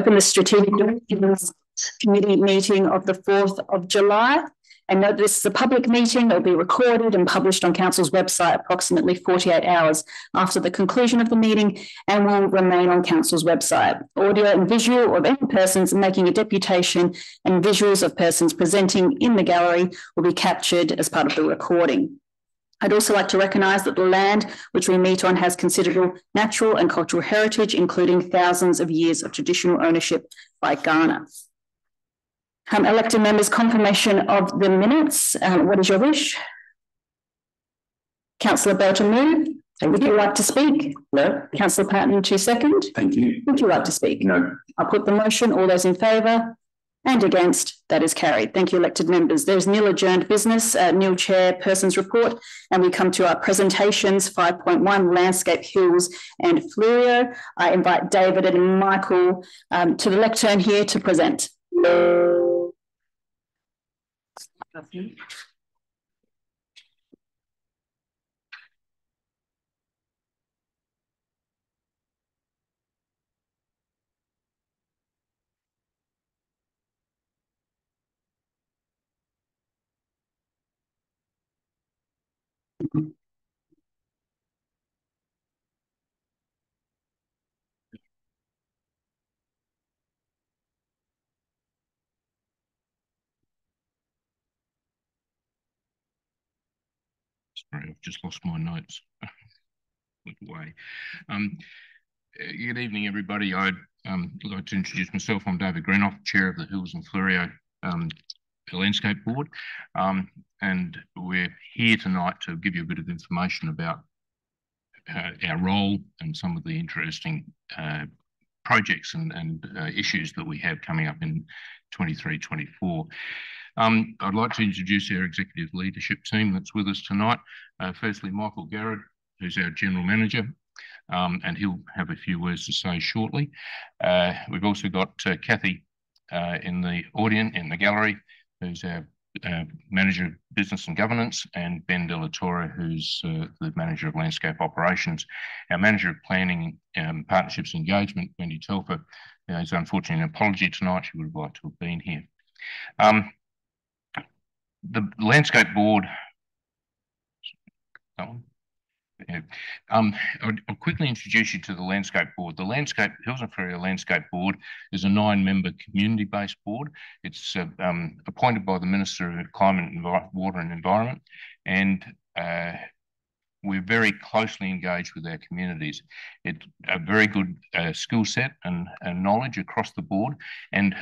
Open the Strategic Documents Committee meeting of the 4th of July. And note this is a public meeting. It will be recorded and published on Council's website approximately 48 hours after the conclusion of the meeting and will remain on Council's website. Audio and visual of any persons making a deputation and visuals of persons presenting in the gallery will be captured as part of the recording. I'd also like to recognise that the land which we meet on has considerable natural and cultural heritage, including thousands of years of traditional ownership by Ghana. Elected members, confirmation of the minutes. What is your wish? Councillor Belton move. Would you like to speak? No. Councillor Patton to second. Thank you. Would you like to speak? No. I'll put the motion. All those in favour? And against, that is carried. Thank you, elected members. There's nil adjourned business, nil chairperson's report, and we come to our presentations, 5.1, Landscape Hills and Fleurieu. I invite David and Michael to the lectern here to present. Sorry, I've just lost my notes. Away. Good evening, everybody. I'd like to introduce myself. I'm David Greenoff, Chair of the Hills and Fleurieu Landscape Board, and we're here tonight to give you a bit of information about our role and some of the interesting projects and issues that we have coming up in 23-24. I'd like to introduce our executive leadership team that's with us tonight. Firstly, Michael Garrett, who's our General Manager, and he'll have a few words to say shortly. We've also got Kathy in the audience, in the gallery, who's our Manager of Business and Governance, and Ben De La Torre, who's the Manager of Landscape Operations. Our Manager of Planning and Partnerships Engagement, Wendy Telfer, is unfortunately an apology tonight. She would have liked to have been here. The Landscape Board, I'll quickly introduce you to the Landscape Board. The Landscape Hills and Fleurieu Landscape Board is a 9-member community-based board. It's appointed by the Minister of Climate, Water and Environment, and we're very closely engaged with our communities. It's a very good skill set and knowledge across the board, and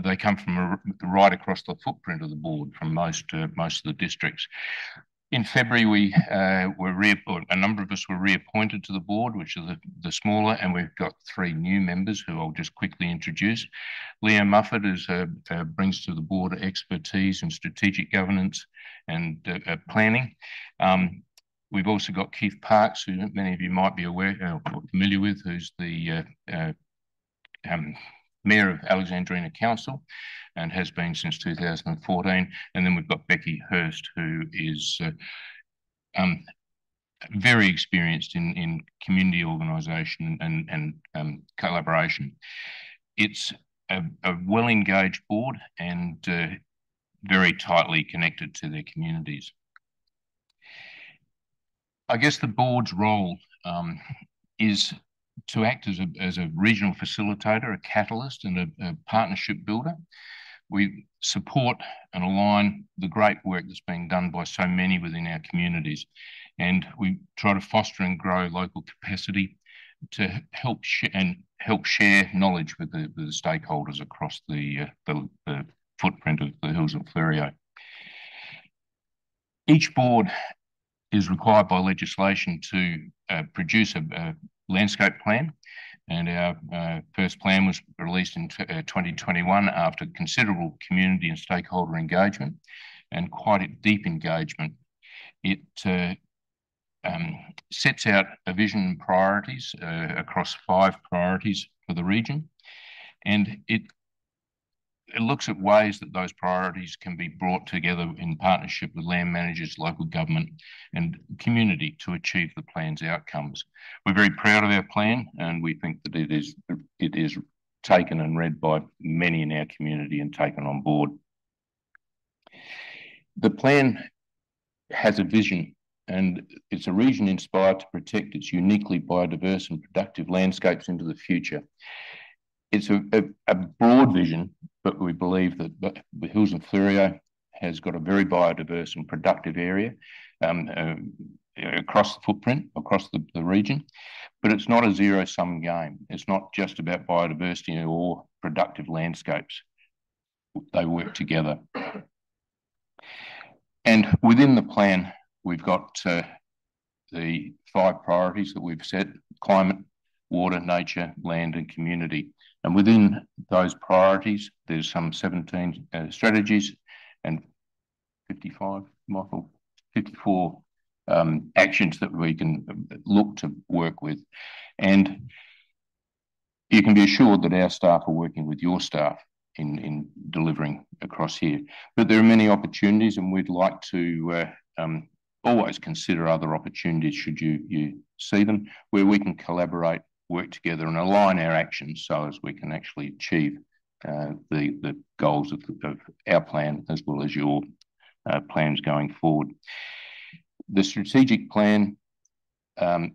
they come from right across the footprint of the board from most of the districts. In February, a number of us were reappointed to the board, which are the smaller, and we've got 3 new members who I'll just quickly introduce. Leo Mufford brings to the board expertise in strategic governance and planning. We've also got Keith Parks, who many of you might be aware or familiar with, who's the Mayor of Alexandrina Council and has been since 2014. And then we've got Becky Hurst, who is very experienced in community organisation and collaboration. It's a well-engaged board and very tightly connected to their communities. I guess the board's role is to act as a regional facilitator, a catalyst and a partnership builder. We support and align the great work that's being done by so many within our communities, and we try to foster and grow local capacity to help share knowledge with the stakeholders across the footprint of the Hills and Fleurieu. Each board is required by legislation to produce a landscape plan, and our first plan was released in 2021 after considerable community and stakeholder engagement and quite a deep engagement. It sets out a vision and priorities across 5 priorities for the region, and it looks at ways that those priorities can be brought together in partnership with land managers, local government and community to achieve the plan's outcomes. We're very proud of our plan, and we think that it is taken and read by many in our community and taken on board. The plan has a vision, and it's a region inspired to protect its uniquely biodiverse and productive landscapes into the future. It's a broad vision, but we believe that the Hills and Fleurieu has got a very biodiverse and productive area across the footprint, across the region. But it's not a zero-sum game. It's not just about biodiversity or productive landscapes. They work together. And within the plan, we've got the 5 priorities that we've set: climate, water, nature, land, and community. And within those priorities, there's some 17 strategies and 55, Michael, 54 actions that we can look to work with. And you can be assured that our staff are working with your staff in delivering across here. But there are many opportunities, and we'd like to always consider other opportunities should you see them, where we can collaborate, work together and align our actions so as we can actually achieve the goals of our plan as well as your plans going forward. The strategic plan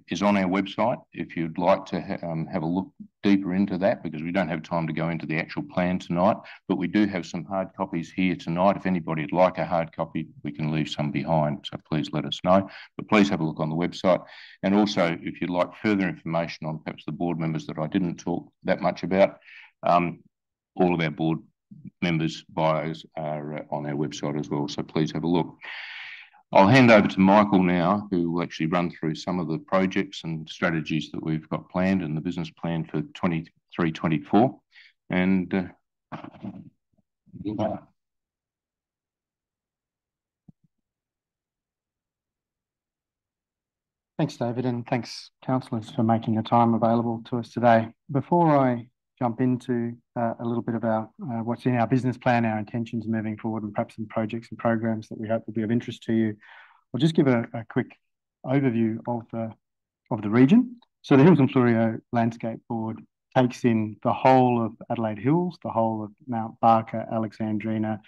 is on our website if you'd like to have a look deeper into that, because we don't have time to go into the actual plan tonight, but we do have some hard copies here tonight. If anybody would like a hard copy, we can leave some behind, so please let us know. But please have a look on the website. And also, if you'd like further information on perhaps the board members that I didn't talk that much about, all of our board members' bios are on our website as well, so please have a look. I'll hand over to Michael now, who will actually run through some of the projects and strategies that we've got planned in the business plan for 23-24. And thanks, David, and thanks, councillors, for making the time available to us today. Before I jump into a little bit about what's in our business plan, our intentions moving forward, and perhaps some projects and programs that we hope will be of interest to you, I'll just give a quick overview of the region. So the Hills and Fleurieu Landscape Board takes in the whole of Adelaide Hills, the whole of Mount Barker, Alexandrina,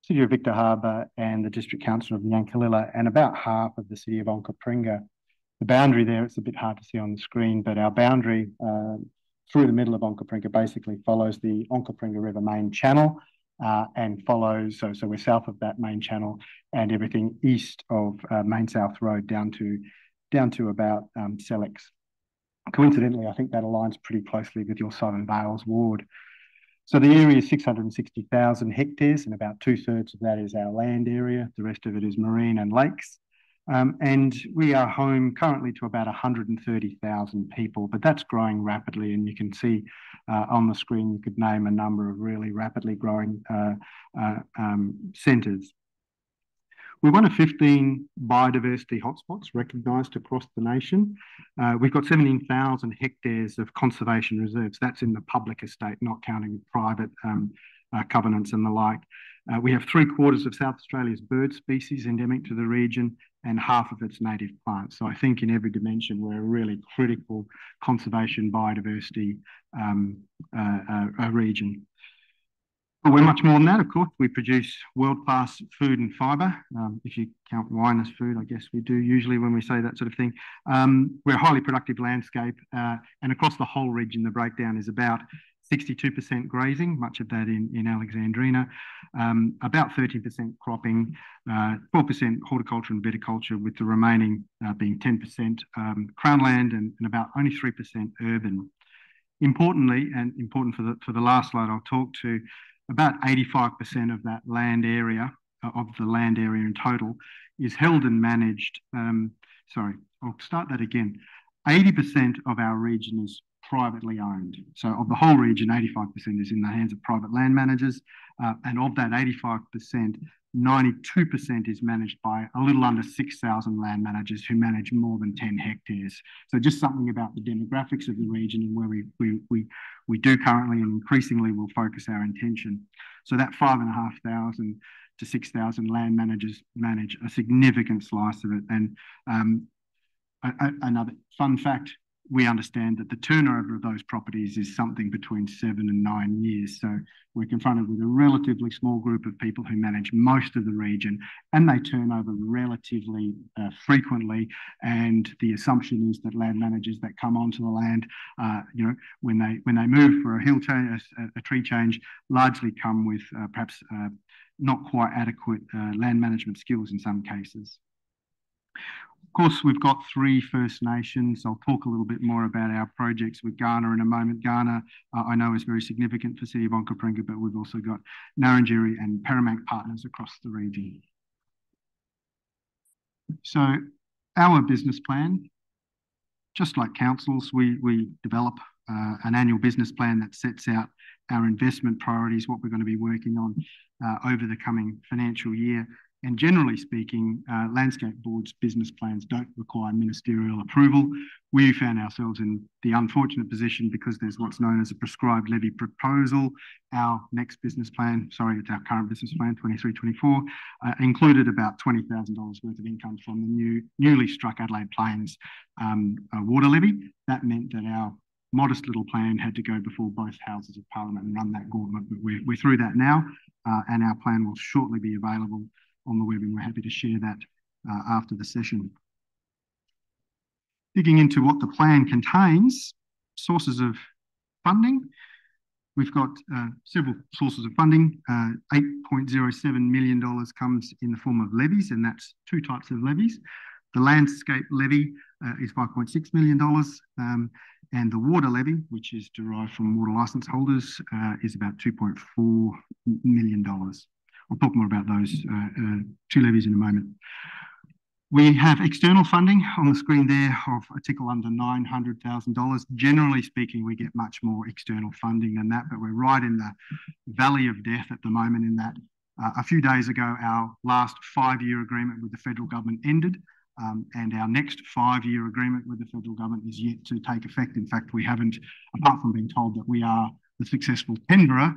City of Victor Harbour, and the District Council of Yankalilla, and about half of the City of Onkaparinga. The boundary there, it's a bit hard to see on the screen, but our boundary through the middle of Onkaparinga basically follows the Onkaparinga River main channel and follows, so we're south of that main channel and everything east of Main South Road down to about Sellex. Coincidentally, I think that aligns pretty closely with your Southern Vales ward. So the area is 660,000 hectares, and about 2/3 of that is our land area. The rest of it is marine and lakes. And we are home currently to about 130,000 people, but that's growing rapidly. And you can see on the screen, you could name a number of really rapidly growing centres. We're one of 15 biodiversity hotspots recognised across the nation. We've got 17,000 hectares of conservation reserves. That's in the public estate, not counting private covenants and the like. We have 3/4 of South Australia's bird species endemic to the region and half of its native plants. So I think in every dimension, we're a really critical conservation biodiversity region. But we're much more than that, of course. We produce world-class food and fibre. If you count wine as food, I guess we do usually when we say that sort of thing. We're a highly productive landscape, and across the whole region, the breakdown is about 62% grazing, much of that in Alexandrina, about 30% cropping, 4% horticulture and viticulture, with the remaining being 10% crown land and about only 3% urban. Importantly, and important for the last slide I'll talk to, about 85% of that land area, of the land area in total, is held and managed. Sorry, I'll start that again. 80% of our region is privately owned. So of the whole region, 85% is in the hands of private land managers. And of that 85%, 92% is managed by a little under 6,000 land managers who manage more than 10 hectares. So just something about the demographics of the region and where we do currently and increasingly will focus our intention. So that 5,500 to 6,000 land managers manage a significant slice of it. And another fun fact, we understand that the turnover of those properties is something between 7 and 9 years. So we're confronted with a relatively small group of people who manage most of the region, and they turn over relatively frequently. And the assumption is that land managers that come onto the land, when they move for a hill change, a tree change, largely come with perhaps not quite adequate land management skills in some cases. Of course, we've got 3 First Nations. I'll talk a little bit more about our projects with Kaurna in a moment. Kaurna, I know, is very significant for City of Onkaparinga, but we've also got Ngarrindjeri and Paramount partners across the region. So our business plan, just like councils, we develop an annual business plan that sets out our investment priorities, what we're going to be working on over the coming financial year. And generally speaking, landscape boards' business plans don't require ministerial approval. We found ourselves in the unfortunate position, because there's what's known as a prescribed levy proposal. Our next business plan, it's our current business plan, 23-24, included about $20,000 worth of income from the newly struck Adelaide Plains water levy. That meant that our modest little plan had to go before both houses of Parliament and run that gauntlet. But we're through that now, and our plan will shortly be available on the web, and we're happy to share that after the session. Digging into what the plan contains, sources of funding. We've got several sources of funding. $8.07 million comes in the form of levies, and that's 2 types of levies. The landscape levy is $5.6 million, and the water levy, which is derived from water licence holders, is about $2.4 million. I'll talk more about those 2 levies in a moment. We have external funding on the screen there of a tickle under $900,000. Generally speaking, we get much more external funding than that, but we're right in the valley of death at the moment in that a few days ago, our last 5-year agreement with the federal government ended, and our next 5-year agreement with the federal government is yet to take effect. In fact, we haven't, apart from being told that we are the successful tenderer,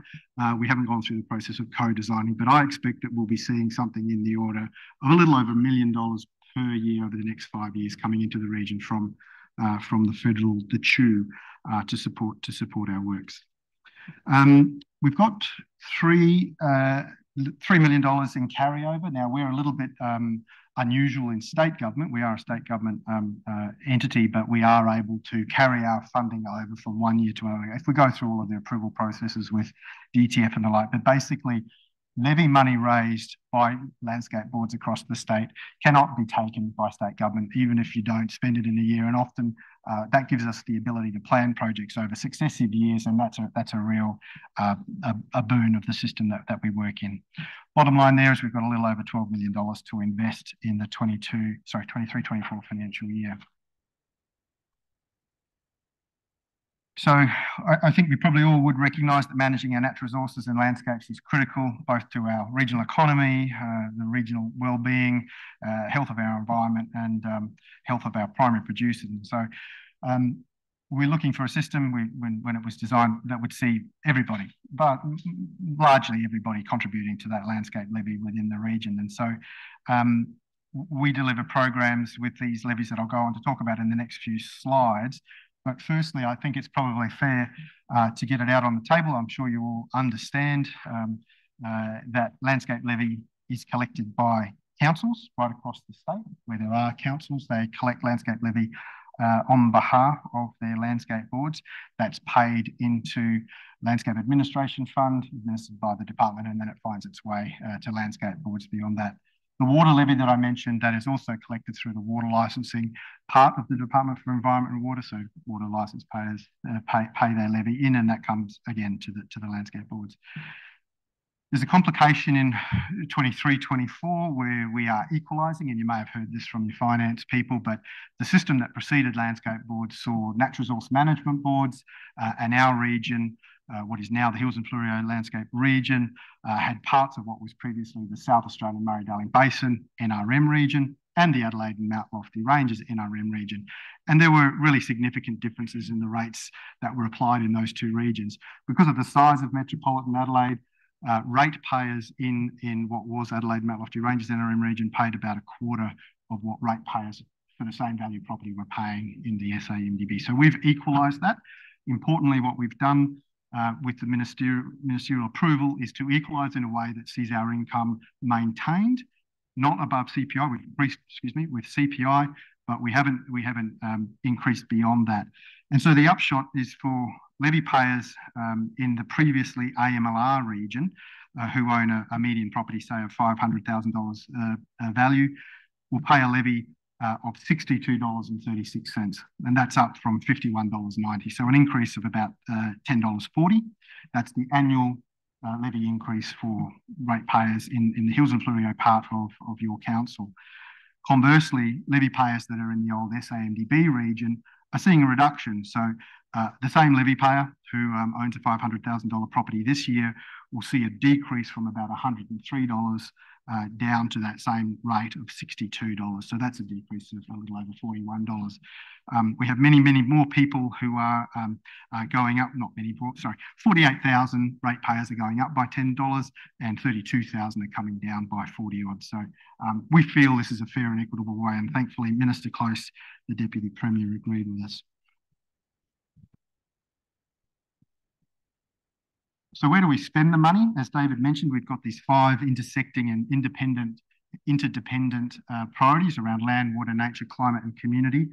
we haven't gone through the process of co-designing, but I expect that we'll be seeing something in the order of a little over $1 million per year over the next 5 years coming into the region from the federal, the CHU, to support our works. We've got $3 million in carryover. Now, we're a little bit unusual in state government. We are a state government entity, but we are able to carry our funding over from 1 year to another if we go through all of the approval processes with DTF and the like. But basically, levy money raised by landscape boards across the state cannot be taken by state government, even if you don't spend it in a year. And often that gives us the ability to plan projects over successive years, and that's a real a boon of the system that we work in. Bottom line there is we've got a little over $12 million to invest in the 23-24 financial year. So I think we probably all would recognise that managing our natural resources and landscapes is critical, both to our regional economy, the regional well-being, health of our environment, and health of our primary producers. And so we're looking for a system when it was designed that would see everybody, but largely everybody, contributing to that landscape levy within the region. And so we deliver programs with these levies that I'll go on to talk about in the next few slides. But firstly, I think it's probably fair to get it out on the table. I'm sure you all understand that landscape levy is collected by councils right across the state. Where there are councils, they collect landscape levy on behalf of their landscape boards. That's paid into Landscape Administration Fund, administered by the department, and then it finds its way to landscape boards beyond that. The water levy that I mentioned, that is also collected through the water licensing part of the Department for Environment and Water. So water licence payers pay their levy in, and that comes again to the landscape boards. There's a complication in 23-24 where we are equalising, and you may have heard this from your finance people, but the system that preceded landscape boards saw natural resource management boards, and our region, what is now the Hills and Fleurieu landscape region, had parts of what was previously the South Australian Murray-Darling Basin NRM region and the Adelaide and Mount Lofty Ranges NRM region. And there were really significant differences in the rates that were applied in those 2 regions. Because of the size of metropolitan Adelaide, ratepayers in what was Adelaide Mount Lofty Ranges NRM region paid about a quarter of what ratepayers for the same value property we're paying in the SAMDB. So we've equalised that. Importantly, what we've done with the ministerial approval is to equalise in a way that sees our income maintained, not above CPI. We've increased, with CPI, but we haven't increased beyond that. And so the upshot is for levy payers in the previously AMLR region who own a median property, say, of $500,000 value, will pay a levy of $62.36, and that's up from $51.90. So an increase of about $10.40. That's the annual levy increase for ratepayers in the Hills and Fleurieu part of your council. Conversely, levy payers that are in the old SAMDB region are seeing a reduction. So the same levy payer who owns a $500,000 property this year will see a decrease from about $103 down to that same rate of $62. So that's a decrease of a little over $41. We have many more people who are going up, not many more, sorry, 48,000 ratepayers are going up by $10 and 32,000 are coming down by 40 odd. So we feel this is a fair and equitable way, and thankfully Minister Close, the Deputy Premier, agreed with us. So where do we spend the money? As David mentioned, we've got these 5 intersecting and interdependent priorities around land, water, nature, climate and community.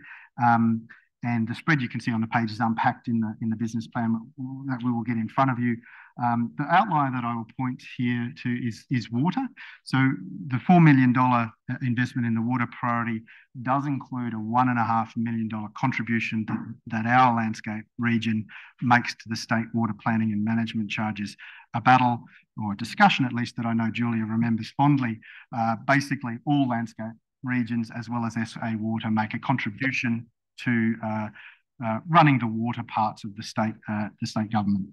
And the spread you can see on the page is unpacked in the business plan that we will get in front of you. The outline that I will point here to is water. So the $4 million investment in the water priority does include a $1.5 million contribution that our landscape region makes to the state water planning and management charges. A battle, or a discussion at least, that I know Julia remembers fondly. Basically, all landscape regions as well as SA Water make a contribution to running the water parts of the state government.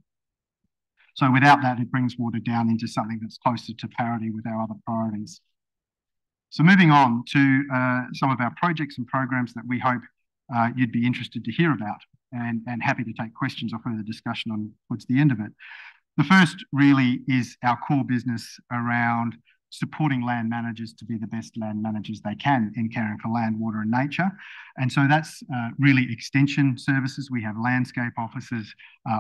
So without that, it brings water down into something that's closer to parity with our other priorities. So moving on to some of our projects and programs that we hope you'd be interested to hear about, and happy to take questions or further discussion on towards the end of it. The first really is our core business around supporting land managers to be the best land managers they can in caring for land, water and nature. And so that's really extension services. We have landscape officers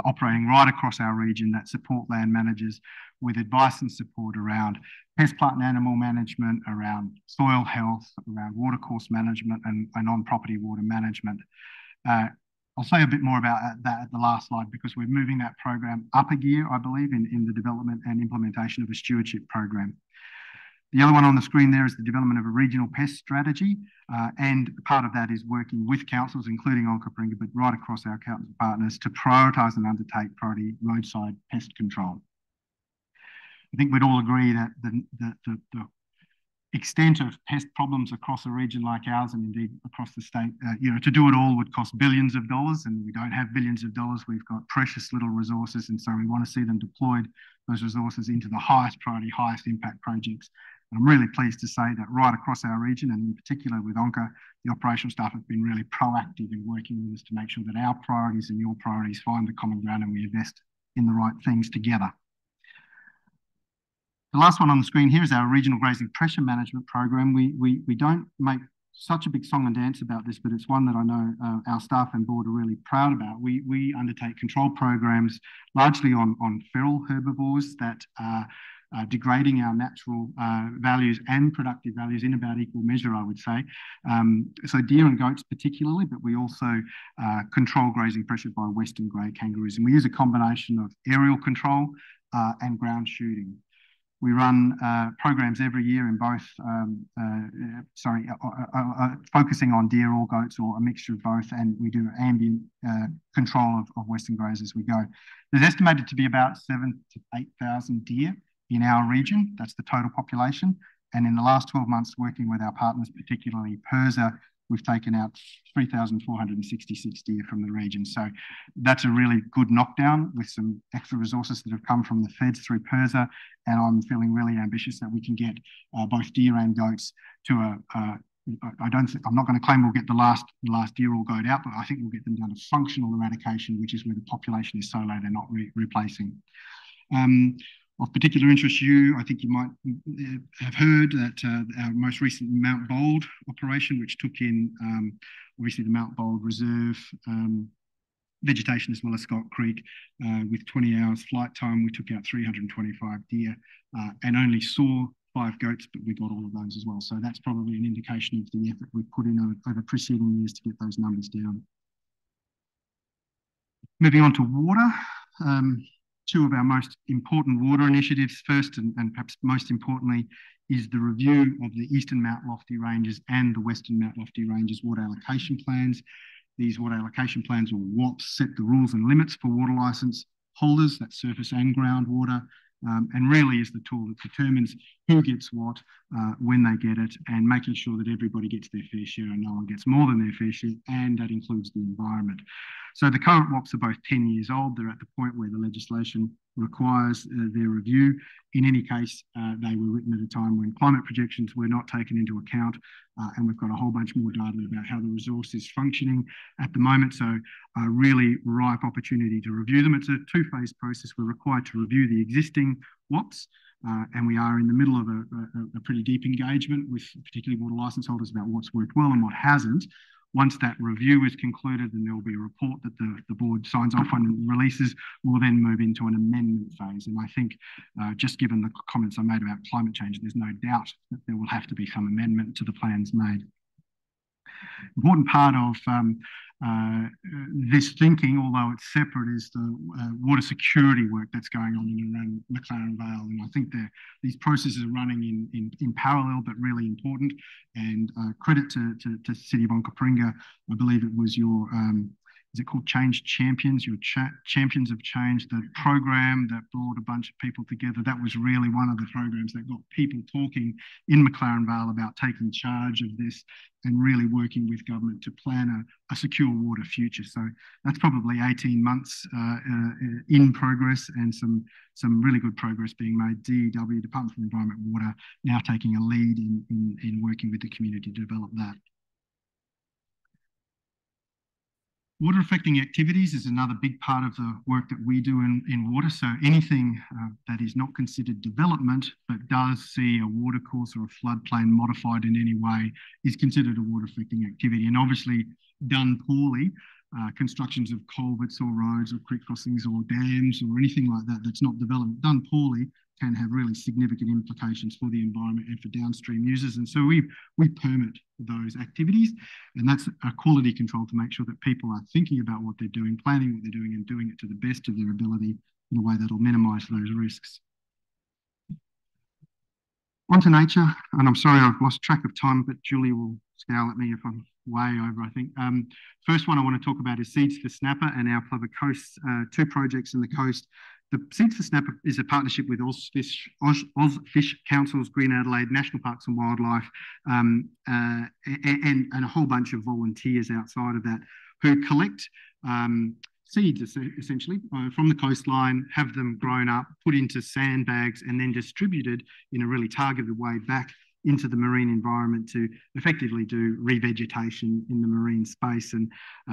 operating right across our region that support land managers with advice and support around pest, plant and animal management, around soil health, around watercourse management and on-property water management. I'll say a bit more about that at the last slide, because we're moving that program up a gear, I believe, in the development and implementation of a stewardship program. The other one on the screen there is the development of a regional pest strategy, and part of that is working with councils, including Onkaparinga, but right across our council partners, to prioritise and undertake priority roadside pest control. I think we'd all agree that the extent of pest problems across a region like ours, and indeed across the state, to do it all would cost billions of dollars, and we don't have billions of dollars. We've got precious little resources, and so we want to see them deployed, those resources, into the highest priority, highest impact projects. And I'm really pleased to say that right across our region, and in particular with Onka, the operational staff have been really proactive in working with us to make sure that our priorities and your priorities find the common ground and we invest in the right things together. The last one on the screen here is our regional grazing pressure management program. We don't make such a big song and dance about this, but it's one that I know our staff and board are really proud about. We undertake control programs largely on feral herbivores that are degrading our natural values and productive values in about equal measure, I would say. So deer and goats particularly, but we also control grazing pressure by western grey kangaroos. And we use a combination of aerial control and ground shooting. We run programs every year in both, focusing on deer or goats or a mixture of both, and we do ambient control of western greys as we go. There's estimated to be about 7,000 to 8,000 deer in our region. That's the total population. And in the last 12 months, working with our partners, particularly PIRSA, we've taken out 3,466 deer from the region. So that's a really good knockdown with some extra resources that have come from the feds through PIRSA. And I'm feeling really ambitious that we can get both deer and goats to I'm not going to claim we'll get the last deer or goat out, but I think we'll get them down to functional eradication, which is where the population is so low they're not replacing. Of particular interest to you, I think you might have heard that our most recent Mount Bold operation, which took in obviously the Mount Bold Reserve vegetation as well as Scott Creek, with 20 hours flight time, we took out 325 deer and only saw 5 goats, but we got all of those as well. So that's probably an indication of the effort we've put in over preceding years to get those numbers down. Moving on to water. 2 of our most important water initiatives, first and perhaps most importantly, is the review of the Eastern Mount Lofty Ranges and the Western Mount Lofty Ranges water allocation plans. These water allocation plans, or WAPs, set the rules and limits for water licence holders, that's surface and groundwater, and really is the tool that determines who gets what, when they get it, and making sure that everybody gets their fair share and no one gets more than their fair share, and that includes the environment. So the current WAPs are both 10 years old. They're at the point where the legislation requires their review. In any case, they were written at a time when climate projections were not taken into account, and we've got a whole bunch more data about how the resource is functioning at the moment. So a really ripe opportunity to review them. It's a 2-phase process. We're required to review the existing WAPs, and we are in the middle of a pretty deep engagement with particularly water licence holders about what's worked well and what hasn't. Once that review is concluded, then there will be a report that the board signs off on and releases. We'll then move into an amendment phase. And I think just given the comments I made about climate change, there's no doubt that there will have to be some amendment to the plans made. Important part of this thinking, although it's separate, is the water security work that's going on in and around McLaren Vale. And I think these processes are running in parallel, but really important. And credit to City of Onkaparinga. I believe it was your, is it called Change Champions? Your Champions of Change, the program that brought a bunch of people together. That was really one of the programs that got people talking in McLaren Vale about taking charge of this and really working with government to plan a secure water future. So that's probably 18 months in progress, and some really good progress being made. DEW, Department for Environment and Water, now taking a lead in working with the community to develop that. Water affecting activities is another big part of the work that we do in water. So anything that is not considered development but does see a water course or a floodplain modified in any way is considered a water affecting activity. And obviously done poorly, constructions of culverts or roads or creek crossings or dams or anything like that that's not developed, done poorly, can have really significant implications for the environment and for downstream users. And so we permit those activities, and that's a quality control to make sure that people are thinking about what they're doing, planning what they're doing, and doing it to the best of their ability in a way that'll minimise those risks. On to nature, and I'm sorry I've lost track of time, but Julie will scowl at me if I'm way over, I think. First one I want to talk about is Seeds for Snapper and our Plover Coast, 2 projects in the coast. The Seeds for Snapper is a partnership with Ozfish Council's Green Adelaide, National Parks and Wildlife, and a whole bunch of volunteers outside of that who collect seeds essentially from the coastline, have them grown up, put into sandbags, and then distributed in a really targeted way back into the marine environment to effectively do revegetation in the marine space. And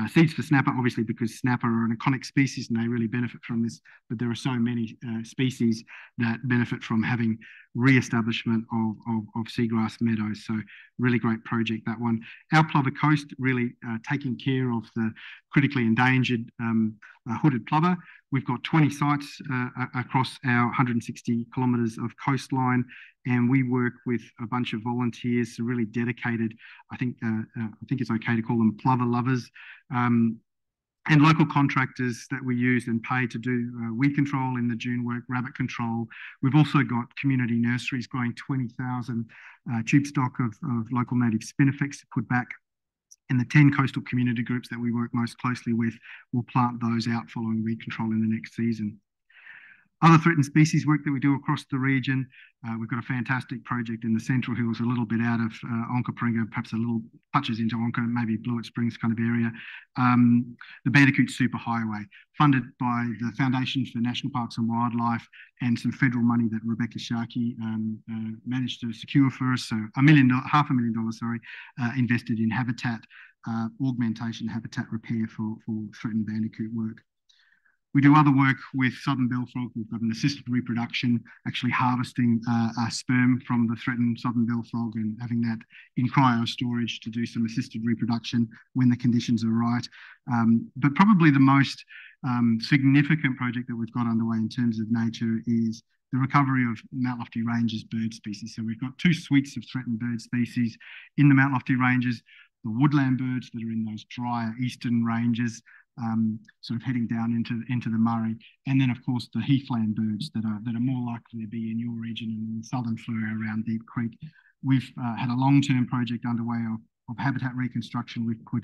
Seeds for Snapper, obviously because snapper are an iconic species and they really benefit from this, but there are so many species that benefit from having re-establishment of seagrass meadows. So really great project, that one. Our Plover Coast, really taking care of the critically endangered hooded plover. We've got 20 sites across our 160 kilometres of coastline, and we work with a bunch of volunteers, so really dedicated. I think it's okay to call them plover lovers, and local contractors that we use and pay to do weed control in the dune work, rabbit control. We've also got community nurseries growing 20,000 tube stock of local native spinifex to put back. And the 10 coastal community groups that we work most closely with will plant those out following weed control in the next season. Other threatened species work that we do across the region. We've got a fantastic project in the Central Hills, a little bit out of Onkaparinga, perhaps a little touches into Onka, maybe Blewett Springs kind of area. The Bandicoot Superhighway, funded by the Foundation for National Parks and Wildlife, and some federal money that Rebecca Sharkey managed to secure for us. So $500,000, invested in habitat augmentation, habitat repair for threatened bandicoot work. We do other work with southern bellfrog. We've got an assisted reproduction, actually harvesting sperm from the threatened southern bellfrog and having that in cryo storage to do some assisted reproduction when the conditions are right. But probably the most significant project that we've got underway in terms of nature is the recovery of Mount Lofty Ranges bird species. So we've got 2 suites of threatened bird species in the Mount Lofty Ranges, the woodland birds that are in those drier eastern ranges, sort of heading down into the Murray, and then of course the heathland birds that are more likely to be in your region and in southern Fleurieu around Deep Creek. We've had a long-term project underway of habitat reconstruction. We've put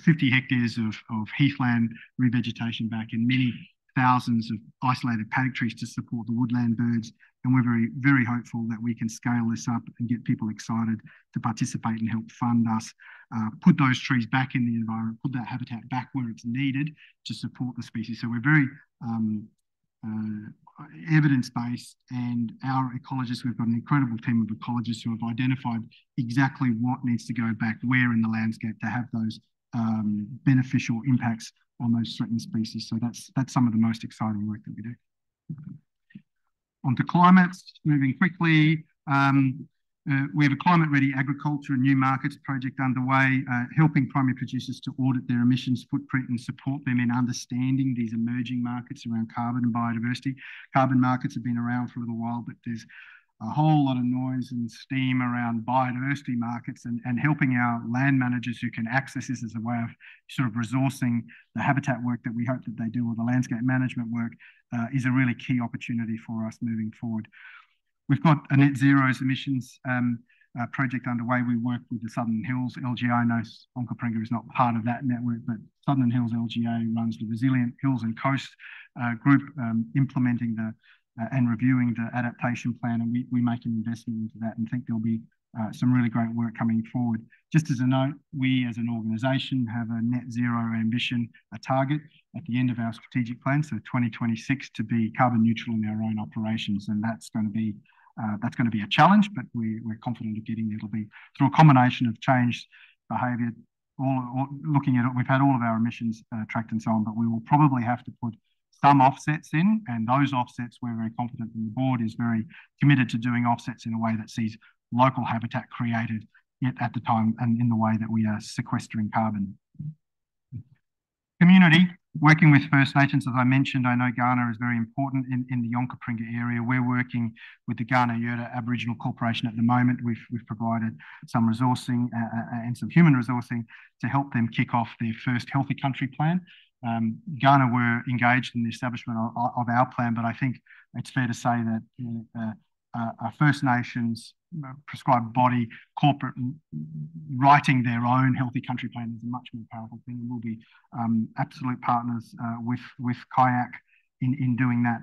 50 hectares of heathland revegetation back and many thousands of isolated paddock trees to support the woodland birds. And we're very, very hopeful that we can scale this up and get people excited to participate and help fund us, put those trees back in the environment, put that habitat back where it's needed to support the species. So we're very evidence-based, and our ecologists, we've got an incredible team of ecologists who have identified exactly what needs to go back where in the landscape to have those beneficial impacts on those threatened species. So that's some of the most exciting work that we do. On to climate, moving quickly. We have a climate-ready agriculture and new markets project underway, helping primary producers to audit their emissions footprint and support them in understanding these emerging markets around carbon and biodiversity. Carbon markets have been around for a little while, but there's a whole lot of noise and steam around biodiversity markets, and helping our land managers who can access this as a way of sort of resourcing the habitat work that we hope that they do, or the landscape management work, is a really key opportunity for us moving forward. We've got a net zero emissions project underway. We work with the Southern Hills LGA. I know Onkaparinga is not part of that network, but Southern Hills LGA runs the Resilient Hills and Coast group, implementing and reviewing the adaptation plan, and we make an investment into that and think there'll be some really great work coming forward. Just as a note, we as an organisation have a net zero ambition, a target at the end of our strategic plan, so 2026, to be carbon neutral in our own operations, and that's going to be a challenge, but we're confident of getting there. It'll be through a combination of changed behaviour, looking at it. We've had all of our emissions tracked and so on, but we will probably have to put some offsets in, and those offsets we're very confident, and the board is very committed to doing offsets in a way that sees local habitat created at the time and in the way that we are sequestering carbon. Community, working with First Nations, as I mentioned, I know Ghana is very important in the Onkaparinga area. We're working with the Ghana Yurta Aboriginal Corporation at the moment. We've provided some resourcing and some human resourcing to help them kick off their first Healthy Country plan. Ghana were engaged in the establishment of our plan, but I think it's fair to say that a First Nations prescribed body corporate writing their own Healthy Country plan is a much more powerful thing, and we'll be absolute partners with Kayak in doing that.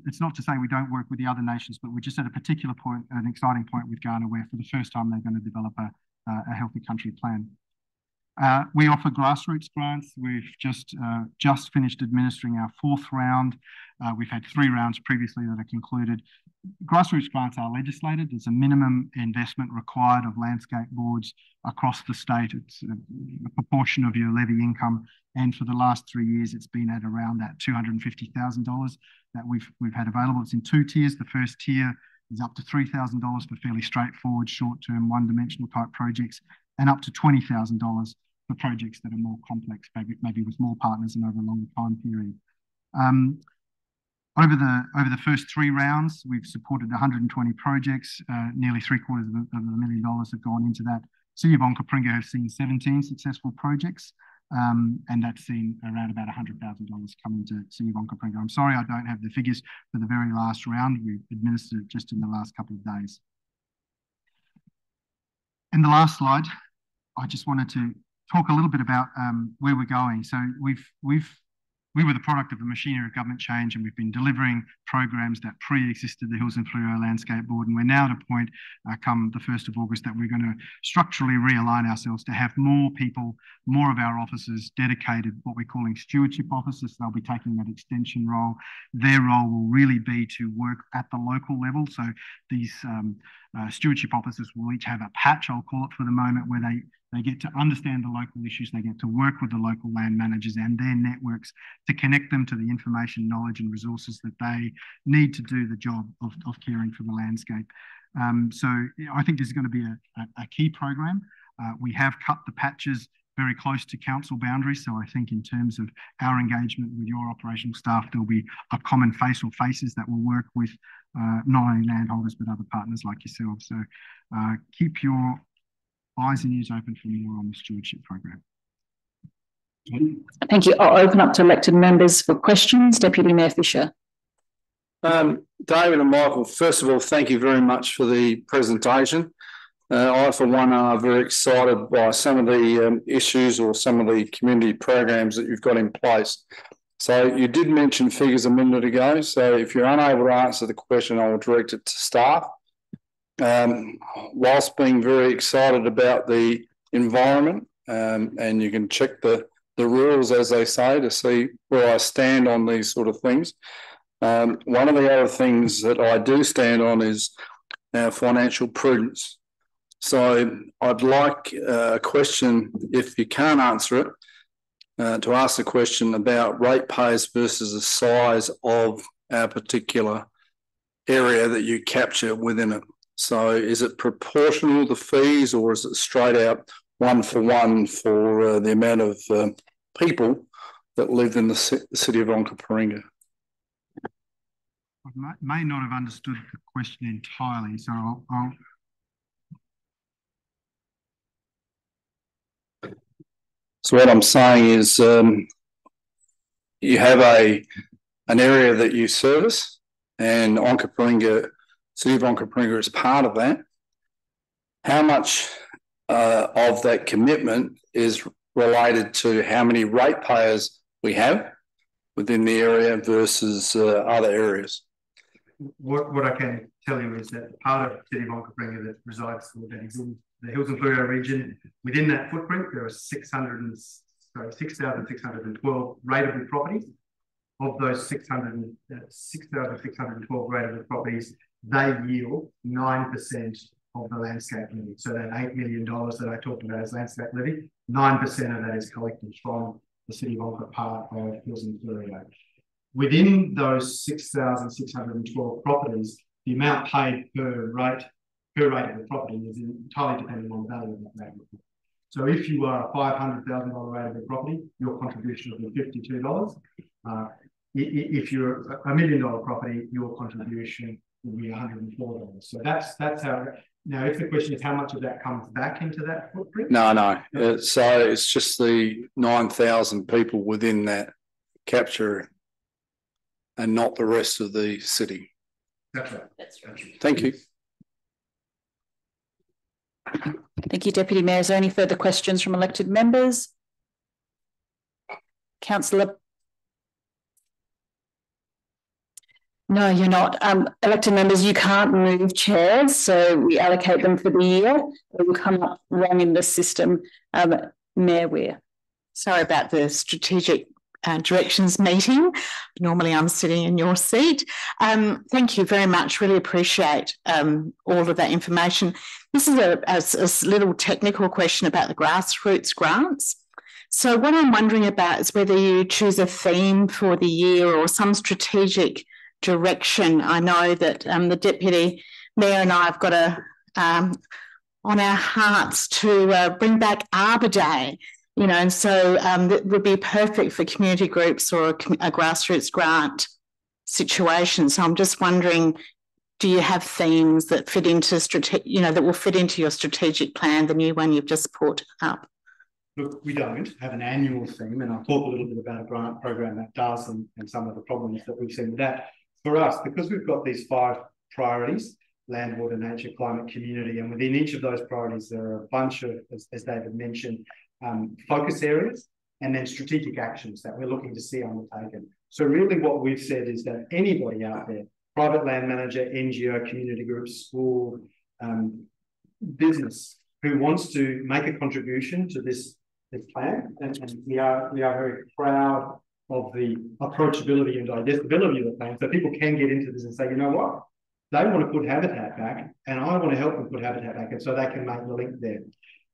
It's not to say we don't work with the other nations, but we're just at a particular point, an exciting point with Ghana, where for the first time they're going to develop a Healthy Country plan. We offer grassroots grants. We've just finished administering our 4th round. We've had 3 rounds previously that are concluded. Grassroots grants are legislated. There's a minimum investment required of landscape boards across the state. It's a proportion of your levy income, and for the last 3 years, it's been at around that $250,000 that we've had available. It's in 2 tiers. The first tier is up to $3,000 for fairly straightforward, short-term, one-dimensional type projects, and up to $20,000 for projects that are more complex, maybe with more partners and over a longer time period. Over the first 3 rounds, we've supported 120 projects. Nearly $750,000 have gone into that. City of Onkaparinga have seen 17 successful projects, and that's seen around about $100,000 come into City of Onkaparinga. I'm sorry I don't have the figures for the very last round. We've administered it just in the last couple of days. And the last slide, I just wanted to talk a little bit about where we're going. So we were the product of a machinery of government change, and we've been delivering programs that pre-existed the Hills and Fleurieu Landscape Board, and we're now at a point, come the 1st of August, that we're going to structurally realign ourselves to have more people, more of our officers dedicated, what we're calling stewardship officers. They'll be taking that extension role. Their role will really be to work at the local level. So these stewardship officers will each have a patch, I'll call it for the moment, where They get to understand the local issues. They get to work with the local land managers and their networks to connect them to the information, knowledge and resources that they need to do the job of caring for the landscape. So I think this is going to be a key program. We have cut the patches very close to council boundaries. So I think in terms of our engagement with your operational staff, there'll be a common face or faces that will work with not only landholders, but other partners like yourselves. So keep your eyes and ears open for more on the stewardship program. Thank you. I'll open up to elected members for questions. Deputy Mayor Fisher. David and Michael, first of all, thank you very much for the presentation. I, for one, are very excited by some of the issues or some of the community programs that you've got in place. So you did mention figures a minute ago. So if you're unable to answer the question, I will direct it to staff. Whilst being very excited about the environment, and you can check the rules, as they say, to see where I stand on these sort of things. One of the other things that I do stand on is financial prudence. So I'd like a question, if you can't answer it, to ask the question about ratepayers versus the size of our particular area that you capture within it. So is it proportional, the fees, or is it straight out one for the amount of people that live in the city of Onkaparinga? I may not have understood the question entirely, so I'll So what I'm saying is you have an area that you service, and Onkaparinga, City of Onkaparinga is part of that. How much of that commitment is related to how many ratepayers we have within the area versus other areas? What I can tell you is that part of City of Onkaparinga that resides in the Hills and Fleurieu region, within that footprint, there are 6,612 rateable properties. Of those 6,612 rateable properties, they yield 9% of the landscape levy. So that $8 million that I talked about as landscape levy, 9% of that is collected from the City of Onkaparinga part of Hills and Fleurieu. Within those 6,612 properties, the amount paid per rateable property is entirely dependent on the value of that rateable property. So if you are a $500,000 rateable property, your contribution will be $52. If you're a $1 million property, your contribution will be $104. So that's how. Now, if the question is how much of that comes back into that footprint? No. So it's just the 9,000 people within that capture, and not the rest of the city. That's right. That's right. Thank you. Thank you, Deputy Mayor. Is there any further questions from elected members? Councillor? No, you're not. Elected members, you can't move chairs, so we allocate them for the year. It will come up wrong in the system. Mayor Weir. Sorry about the strategic directions meeting. Normally I'm sitting in your seat. Thank you very much. Really appreciate all of that information. This is a little technical question about the grassroots grants. So what I'm wondering about is whether you choose a theme for the year or some strategic direction. I know that the Deputy Mayor and I have got on our hearts to bring back Arbor Day. You know, and so that would be perfect for community groups or a grassroots grant situation. So I'm just wondering, do you have themes that fit into that will fit into your strategic plan, the new one you've just put up? Look, we don't have an annual theme, and I'll talk a little bit about a grant program that does and some of the problems that we've seen with that. For us, because we've got these 5 priorities: land, water, nature, climate, community, and within each of those priorities, there are a bunch of, as David mentioned, focus areas and then strategic actions that we're looking to see undertaken. So really what we've said is that anybody out there, private land manager, NGO, community group, school, business, who wants to make a contribution to this plan, and we are very proud of the approachability and digestibility of the plan, so people can get into this and say, you know what, they want to put habitat back and I want to help them put habitat back, and so they can make the link there.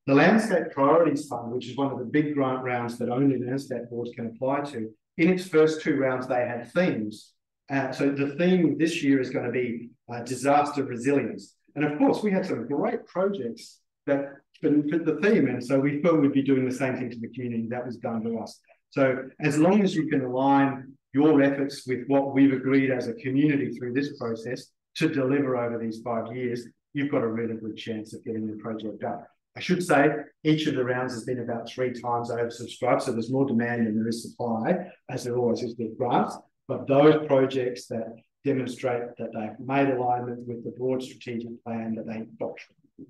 The Landscape Priorities Fund, which is one of the big grant rounds that only landscape boards can apply to, in its first 2 rounds, they had themes. So the theme this year is going to be disaster resilience. And of course, we had some great projects that fit the theme. And so we thought we'd be doing the same thing to the community. That was done to us. So as long as you can align your efforts with what we've agreed as a community through this process to deliver over these 5 years, you've got a really good chance of getting the project done. I should say each of the rounds has been about 3 times oversubscribed, so there's more demand than there is supply, as there always is with grants. But those projects that demonstrate that they've made alignment with the broad strategic plan, that they've got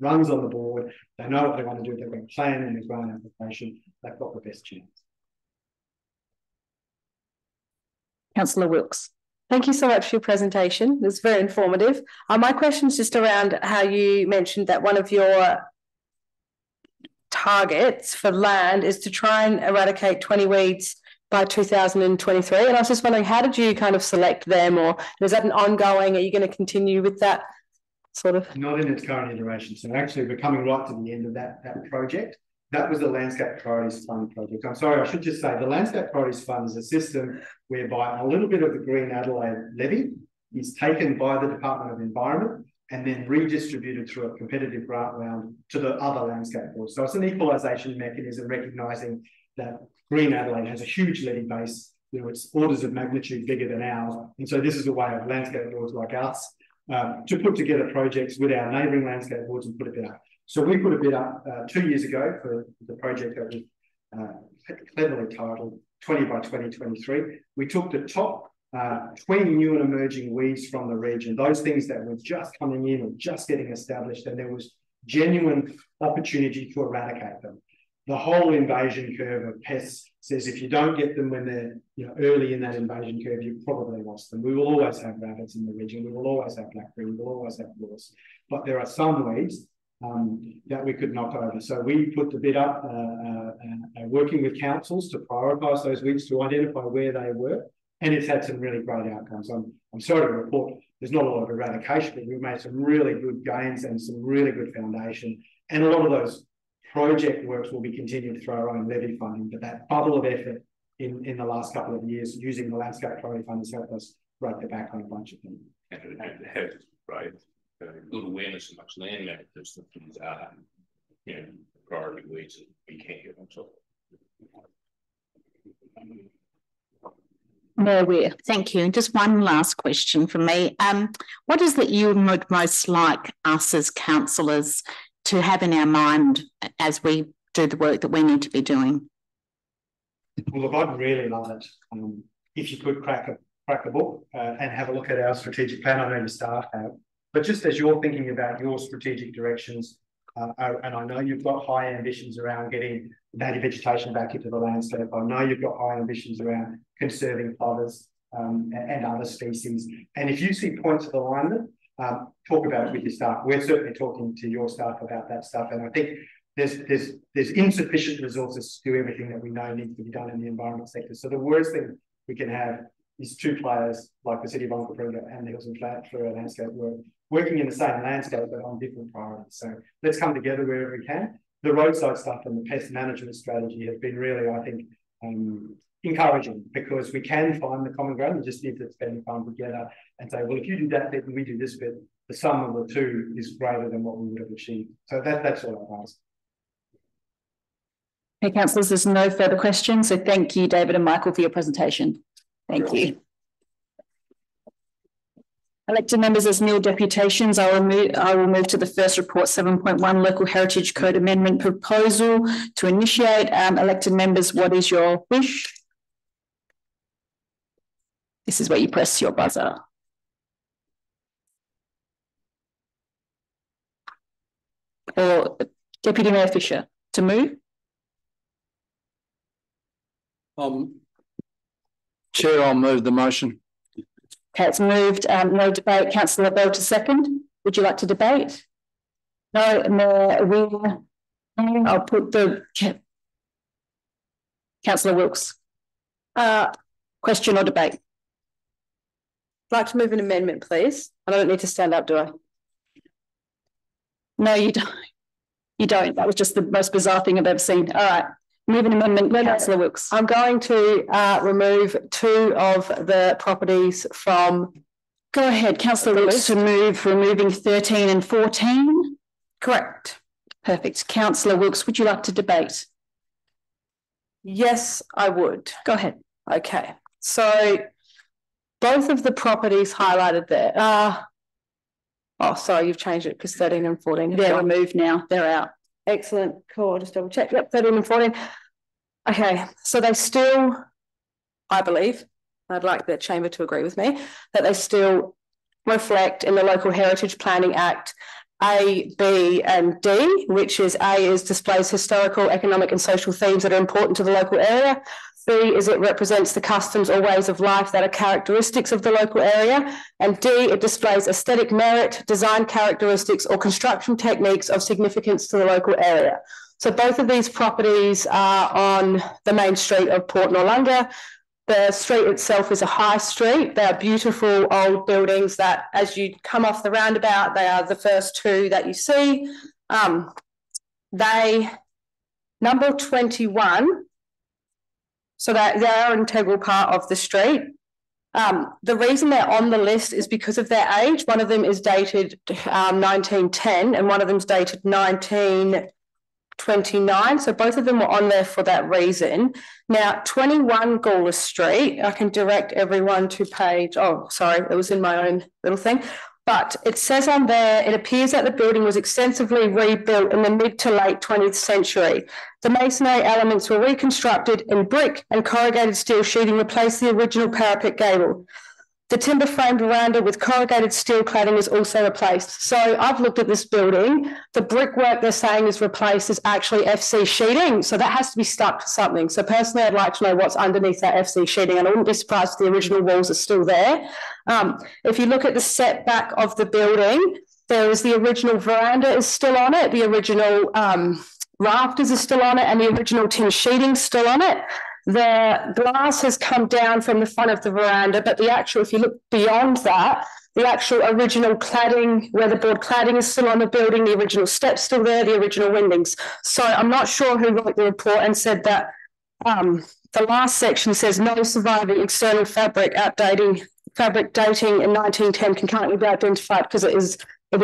runs on the board, they know what they want to do, they've got a plan and a grant application, they've got the best chance. Councillor Wilkes. Thank you so much for your presentation. It was very informative. My question is just around how you mentioned that one of your targets for land is to try and eradicate 20 weeds by 2023. And I was just wondering, how did you kind of select them, or is that an ongoing, are you going to continue with that sort of? Not in its current iteration. So actually we're coming right to the end of that project. That was the Landscape Priorities Fund project. I'm sorry, I should just say the Landscape Priorities Fund is a system whereby a little bit of the Green Adelaide levy is taken by the Department of Environment and then redistributed through a competitive grant round to the other landscape boards. So it's an equalisation mechanism recognising that Green Adelaide has a huge levy base, you know, it's orders of magnitude bigger than ours. And so this is a way of landscape boards like us to put together projects with our neighbouring landscape boards and put a bid up. So we put a bid up 2 years ago for the project that was cleverly titled 20 by 2023. We took the top 20 new and emerging weeds from the region, those things that were just coming in or just getting established, and there was genuine opportunity to eradicate them. The whole invasion curve of pests says if you don't get them when they're early in that invasion curve, you've probably lost them. We will always have rabbits in the region. We will always have blackberry. We will always have gorse. But there are some weeds that we could knock over. So we put the bid up, working with councils to prioritise those weeds, to identify where they were, and it's had some really great outcomes. I'm sorry to report there's not a lot of eradication, but we've made some really good gains and some really good foundation, and a lot of those project works will be continued through our own levy funding, but that bubble of effort in the last couple of years using the Landscape Priority Fund has helped us break the back on a bunch of things. And it has, right? Good awareness amongst land managers that these are, priority weeds that we can't get on top of. No, thank you. And just one last question from me. What is that you would most like us as councillors to have in our mind as we do the work that we need to be doing? Well, look, I'd really love it if you could crack a book and have a look at our strategic plan. I know your staff have, but just as you're thinking about your strategic directions, and I know you've got high ambitions around getting native vegetation back into the landscape. I know you've got high ambitions around conserving plovers and other species. And if you see points of alignment, talk about it with your staff. We're certainly talking to your staff about that stuff. And I think there's insufficient resources to do everything that we know needs to be done in the environment sector. So the worst thing we can have is 2 players like the City of Untitled and the Hills and Fleurieu landscape working in the same landscape but on different priorities. So let's come together wherever we can. The roadside stuff and the pest management strategy has been really, I think, encouraging, because we can find the common ground. We just need to spend time together and say, well, if you do that bit and we do this bit, the sum of the two is greater than what we would have achieved. So that's all I've asked. Okay, councillors, there's no further questions. So thank you, David and Michael, for your presentation. Thank you. Elected members as nil deputations, I will move to the first report 7.1 Local Heritage Code Amendment Proposal to initiate. Elected members, what is your wish? This is where you press your buzzer. Or Deputy Mayor Fisher, to move? Chair, I'll move the motion. Okay, it's moved. No debate. Councillor Bell to second. Would you like to debate? No, Mayor Wheeler. I'll put the Councillor Wilkes. Question or debate? I'd like to move an amendment, please. I don't need to stand up, do I? No, you don't. You don't. That was just the most bizarre thing I've ever seen. All right. Moving amendment, Councillor Wilkes. I'm going to remove 2 of the properties from. Go ahead, Councillor Wilkes, to move removing 13 and 14. Correct. Perfect. Councillor Wilkes, would you like to debate? Yes, I would. Go ahead. Okay. So both of the properties highlighted there. Oh, sorry, you've changed it because 13 and 14. They're removed now. They're out. Excellent. Cool. I'll just double check. Yep, 13 and 14. Okay. So they still, I believe, I'd like the chamber to agree with me, that they still reflect in the Local Heritage Planning Act A, B, and D, which is A is displays historical, economic, and social themes that are important to the local area. B is it represents the customs or ways of life that are characteristics of the local area. And D, it displays aesthetic merit, design characteristics, or construction techniques of significance to the local area. So both of these properties are on the main street of Port Noarlunga. The street itself is a high street. They are beautiful old buildings that, as you come off the roundabout, they are the first 2 that you see. They number 21. So that they are an integral part of the street. The reason they're on the list is because of their age. One of them is dated 1910 and one of them is dated 1929. So both of them were on there for that reason. Now, 21 Gawler Street, I can direct everyone to page, oh, sorry, it was in my own little thing. But it says on there, it appears that the building was extensively rebuilt in the mid to late 20th century. The masonry elements were reconstructed in brick and corrugated steel sheeting replaced the original parapet gable. The timber framed veranda with corrugated steel cladding is also replaced. So I've looked at this building. The brickwork they're saying is replaced is actually FC sheeting. So that has to be stuck to something. So personally, I'd like to know what's underneath that FC sheeting, and I wouldn't be surprised if the original walls are still there. If you look at the setback of the building, there is the original veranda is still on it. The original rafters are still on it, and the original tin sheeting still on it. The glass has come down from the front of the veranda, but the actual, if you look beyond that, the actual original cladding, weatherboard cladding is still on the building, the original steps still there, the original windings. So I'm not sure who wrote the report and said that the last section says no surviving external fabric dating in 1910 can currently be identified because it is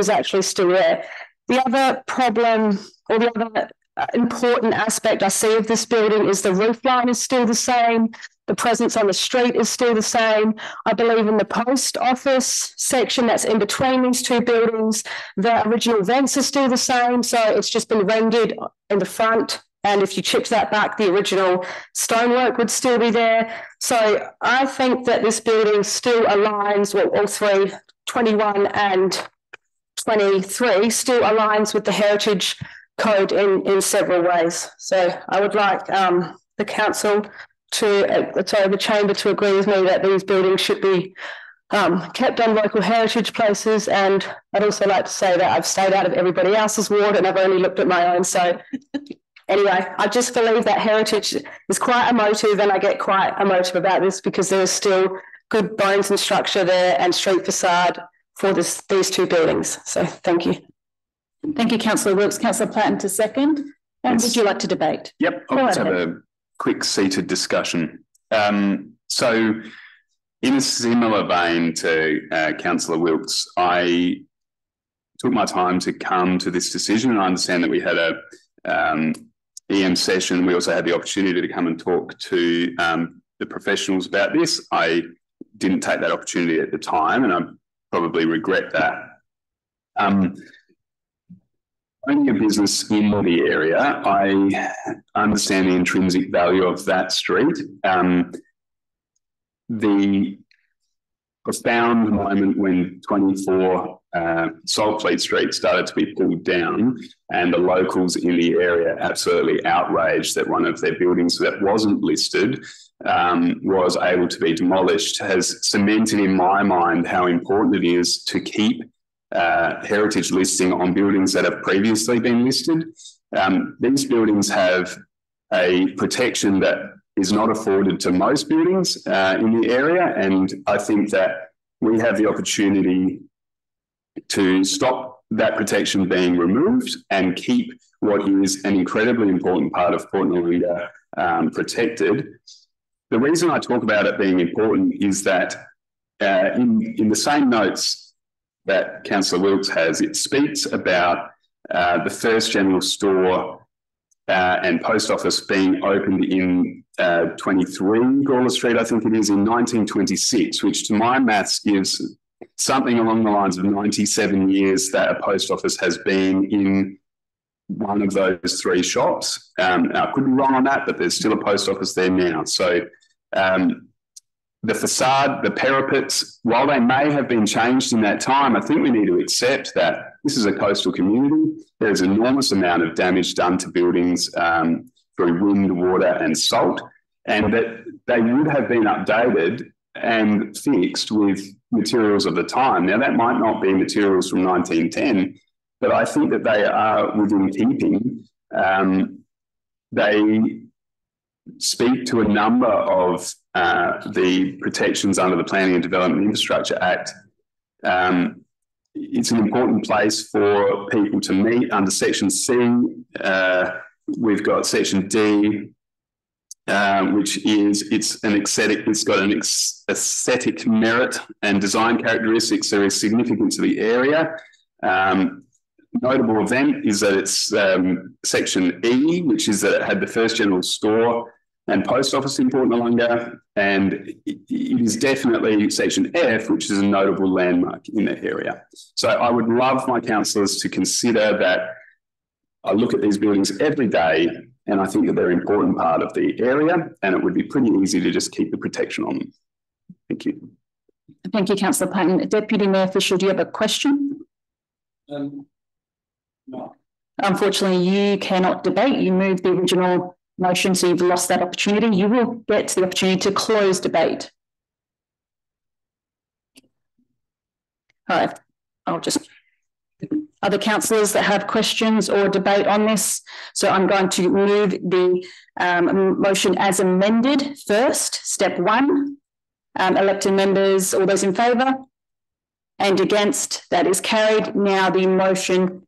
actually still there. The other problem, or the other important aspect I see of this building is the roof line is still the same. The presence on the street is still the same. I believe in the post office section that's in between these 2 buildings, the original vents are still the same. So it's just been rendered in the front. And if you chipped that back, the original stonework would still be there. So I think that this building still aligns with all 3, 21 and 23, still aligns with the heritage code in several ways. So I would like the council the chamber to agree with me that these buildings should be kept on local heritage places. And I'd also like to say that I've stayed out of everybody else's ward and I've only looked at my own. So anyway, I just believe that heritage is quite emotive, and I get quite emotive about this because there is still good bones and structure there and street facade for these 2 buildings. So thank you. Thank you, Councillor Wilkes. Councillor Platten to second. And would you like to debate? Yep, I'll just have a quick seated discussion. So in a similar vein to Councillor Wilkes, I took my time to come to this decision, and I understand that we had a EM session. We also had the opportunity to come and talk to the professionals about this. I didn't take that opportunity at the time, and I probably regret that. Owning a business in the area, I understand the intrinsic value of that street. The profound moment when 24 Saltfleet Street started to be pulled down, and the locals in the area absolutely outraged that one of their buildings that wasn't listed was able to be demolished, has cemented in my mind how important it is to keep heritage listing on buildings that have previously been listed. These buildings have a protection that is not afforded to most buildings in the area, and I think that we have the opportunity to stop that protection being removed and keep what is an incredibly important part of Port Noarlunga protected. The reason I talk about it being important is that in the same notes that Councillor Wilkes has, it speaks about the first general store and post office being opened in 23 Gawler Street, I think it is, in 1926, which to my maths gives something along the lines of 97 years that a post office has been in one of those three shops. I could be wrong on that, but there's still a post office there now. So the facade, the parapets, while they may have been changed in that time, I think we need to accept that this is a coastal community. There's an enormous amount of damage done to buildings through wind, water and salt, and that they would have been updated and fixed with materials of the time. Now, that might not be materials from 1910, but I think that they are within keeping. They speak to a number of the protections under the Planning and Development Infrastructure Act. It's an important place for people to meet. Under Section C, we've got Section D, which is it's got an aesthetic merit and design characteristics that are significant to the area. Notable event is that it's Section E, which is that it had the first general store and post office in Port Noarlunga, and it is definitely Section F, which is a notable landmark in the area. So I would love my councillors to consider that. I look at these buildings every day, and I think that they're an important part of the area, and it would be pretty easy to just keep the protection on them. Thank you. Thank you, Councillor Patton. Deputy Mayor Fisher, do you have a question? No. Unfortunately, you cannot debate. You moved the original motion, so you've lost that opportunity. You will get the opportunity to close debate. All right, I'll just... Other councillors that have questions or debate on this? So I'm going to move the motion as amended first. Step one, elected members, all those in favour? And against, that is carried. Now the motion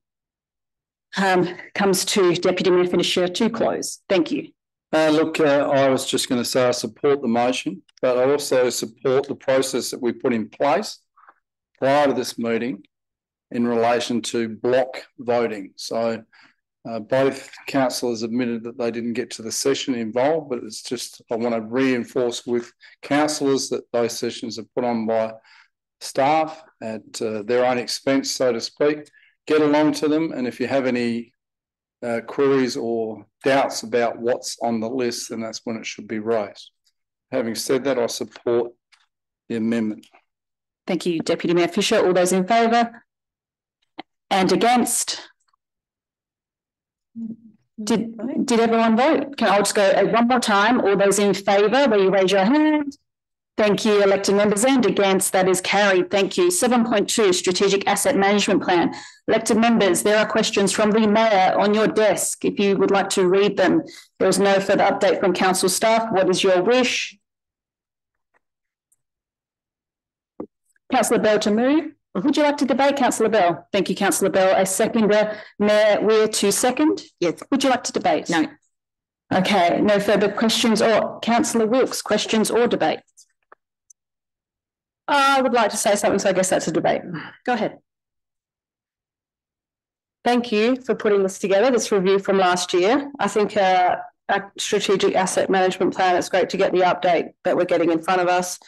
comes to Deputy Mayor Fisher to close. Thank you. Look, I was just going to say I support the motion, but I also support the process that we put in place prior to this meeting in relation to block voting. So both councillors admitted that they didn't get to the session involved, but it's just, I want to reinforce with councillors that those sessions are put on by staff at their own expense, so to speak. Get along to them, and if you have any queries or doubts about what's on the list, then that's when it should be raised. Having said that, I support the amendment. Thank you, Deputy Mayor Fisher. All those in favour? And against? Did everyone vote? I'll just go one more time. All those in favour, will you raise your hand? Thank you, elected members, and against, that is carried. Thank you. 7.2, Strategic Asset Management Plan. Elected members, there are questions from the Mayor on your desk. If you would like to read them, there is no further update from council staff. What is your wish? Councillor Bell to move. Would you like to debate, Councillor Bell? Thank you, Councillor Bell. A seconder, Mayor Weir to second. Yes. Would you like to debate? No. Okay, no further questions. Or Councillor Wilkes, questions or debate? I would like to say something, so I guess that's a debate. Go ahead. Thank you for putting this together, this review from last year. I think a strategic asset management plan, it's great to get the update that we're getting in front of us.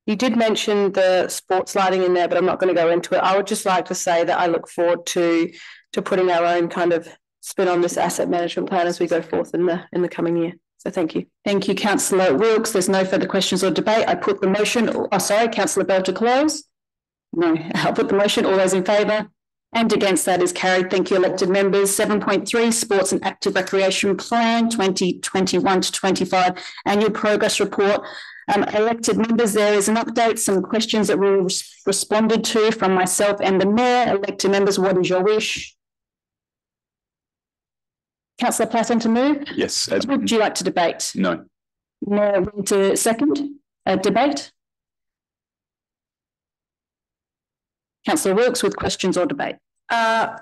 You did mention the sports lighting in there, but I'm not going to go into it. I would just like to say that I look forward to putting our own kind of spin on this asset management plan as we go forth in the coming year. So thank you. Thank you, Councillor Wilkes. There's no further questions or debate. I put the motion, Councillor Bell to close. No, I'll put the motion. All those in favour? And against, that is carried. Thank you, elected members. 7.3, Sports and Active Recreation Plan 2021 to 25 Annual Progress Report. Elected members, there is an update, some questions that were responded to from myself and the Mayor. Elected members, what is your wish? Councillor Platten to move? Yes. Would you like to debate? No. Mayor to second debate? Councillor Wilkes with questions or debate.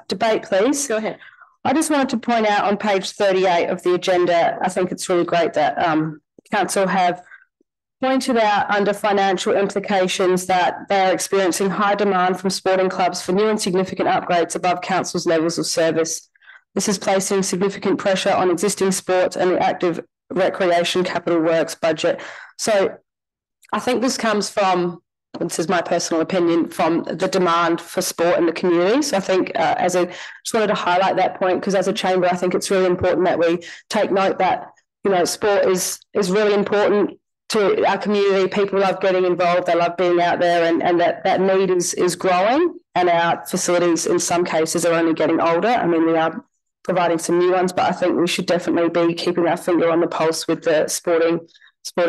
Debate, please. Go ahead. I just wanted to point out on page 38 of the agenda, I think it's really great that council have pointed out under financial implications that they're experiencing high demand from sporting clubs for new and significant upgrades above council's levels of service. This is placing significant pressure on existing sports and the active recreation capital works budget. So I think this comes from, this is my personal opinion, from the demand for sport in the community. So I think just wanted to highlight that point, because as a chamber, I think it's really important that we take note that, you know, sport is really important to our community. People love getting involved, they love being out there, and that need is growing, and our facilities in some cases are only getting older. I mean, we are providing some new ones, but I think we should definitely be keeping our finger on the pulse with the sporting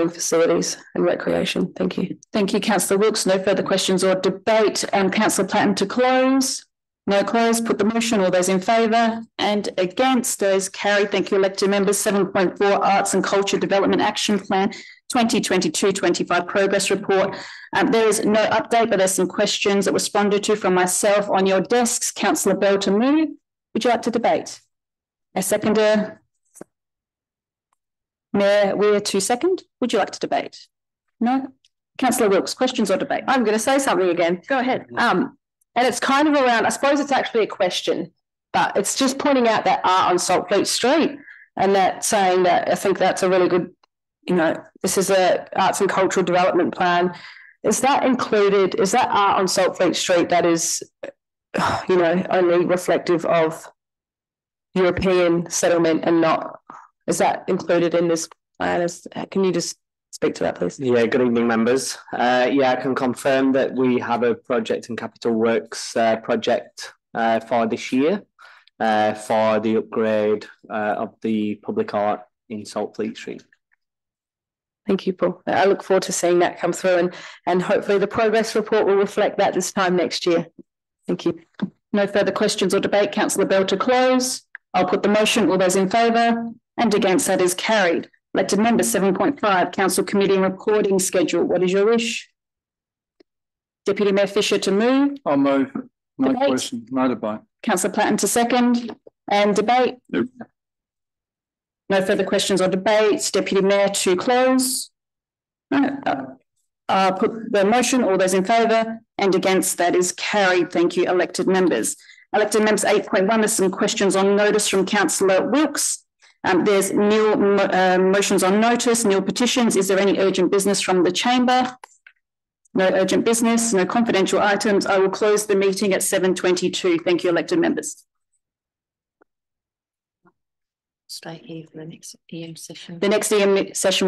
facilities and recreation. Thank you. Thank you, Councillor Wilkes. No further questions or debate. Councillor Platten to close. No close. Put the motion. All those in favour and against, those carried. Thank you, elected members. 7.4 Arts and Culture Development Action Plan 2022-25 Progress Report. There is no update, but there's some questions that were responded to from myself on your desks. Councillor Bell to move. Would you like to debate? A seconder. Mayor Weir to second. Would you like to debate? No. Councillor Wilkes, questions or debate? I'm going to say something again. Go ahead. And it's kind of around, I suppose it's actually a question, but it's just pointing out that art on Saltfleet Street, and that saying that I think that's a really good, you know, this is a arts and cultural development plan. Is that included? Is that art on Saltfleet Street that is, you know, only reflective of European settlement and not, is that included in this plan? Can you just speak to that, please? Yeah, good evening, members. Yeah, I can confirm that we have a project and capital works project for this year for the upgrade of the public art in Saltfleet Street. Thank you, Paul. I look forward to seeing that come through, and hopefully the progress report will reflect that this time next year. Thank you. No further questions or debate. Councillor Bell to close. I'll put the motion. All those in favour and against, that is carried. Elected member 7.5, Council Committee and Recording Schedule. What is your wish? Deputy Mayor Fisher to move. I'll move. No Debate. question, no debate. Councillor Platten to second. And debate? Nope. No further questions or debates. Deputy Mayor to close. No. Put the motion. All those in favour and against, that is carried. Thank you, elected members. Elected members 8.1, there's some questions on notice from Councillor Wilkes. There's nil motions on notice, nil petitions. Is there any urgent business from the chamber? No urgent business, no confidential items. I will close the meeting at 7:22. Thank you, elected members. Stay here for the next EM session. The next EM session